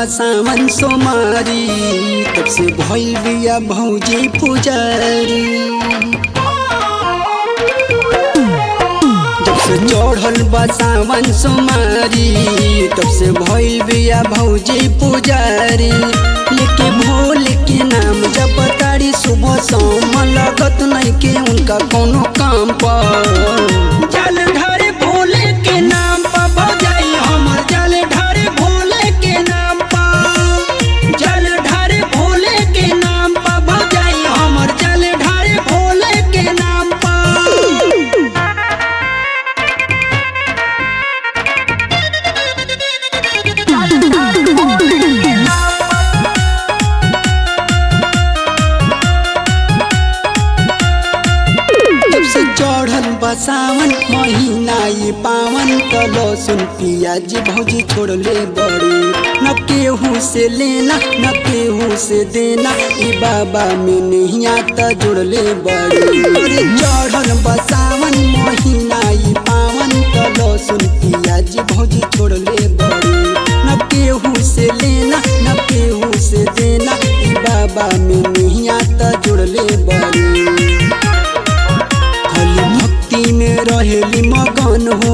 सावन सोमारी तब से भइल बिया भौजी पुजारी। जब से चढ़ल बा सावन सोमारी तब से भइल बिया भौजी पुजारी। लेके भोले के नाम जब तारी सुबह शाम लगत नहीं के उनका कोनो काम पर। जल ढारे भोले के नाम पर भौजाई हमर जल ढारे भोले के नाम पर। जल ढारे भोले के नाम पर भौजाई हमर जल ढारे भोले के नाम पर। चढ़ल बा सावन महीना ये पावन त लहसुन पियाज भौजी छोड़ले बड़ी। न केहू से लेना न केहू से देना ई बाबा में नहीं आता जुड़ले बड़ी। अरे चढ़ल बा सावन महीना ये पावन त लहसुन पियाज भौजी छोड़ले बड़ी। न केहू से लेना न केहू से देना ई बाबा में नहीं आता जुड़ले बड़ी। भक्ति में रहेली मगन हो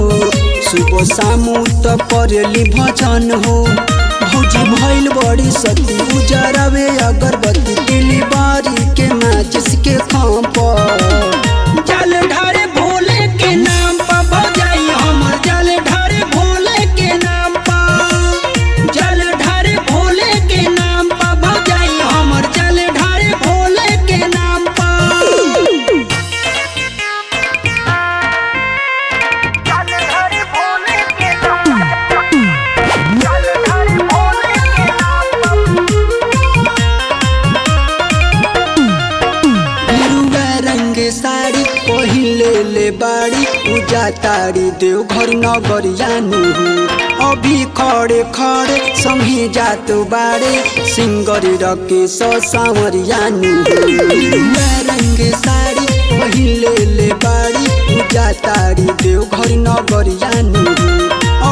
सुबह शामू त करेली भजन हो। भौजी भइल बड़ी सती उजरावे अगरबत्ती दिली बारी के माचिस के खाम पर। जल ढारे भोले के नाम पर भौजाई हमर जल ढारे भोले के नाम पर। जल ढारे भोले के नाम पर भौजाई हमर जल ढारे भोले के नाम पर। साड़ी पहिले ले बाड़ी पूजा तारी देव घर नगरियानु हो। अभी खड़े खड़े संगे जात बाड़े सिंगरी रके सांवरियानु हो। रंगे साड़ी पहिले ले बाड़ी पूजा तारी देव घर नगरियानु हो।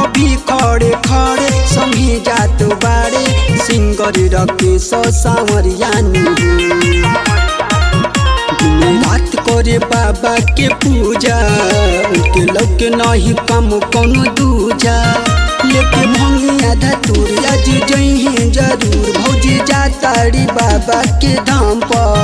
अभी खड़े खड़े संगे जात बाड़े सिंगरी रके सांवरियानु हो। रात करे बाबा के पूजा उनके लौके नहीं कम कोनो दूजा। लेके भंगिया धतूर आज जइहे जरूर भौजी जातारी बाबा के धाम पर।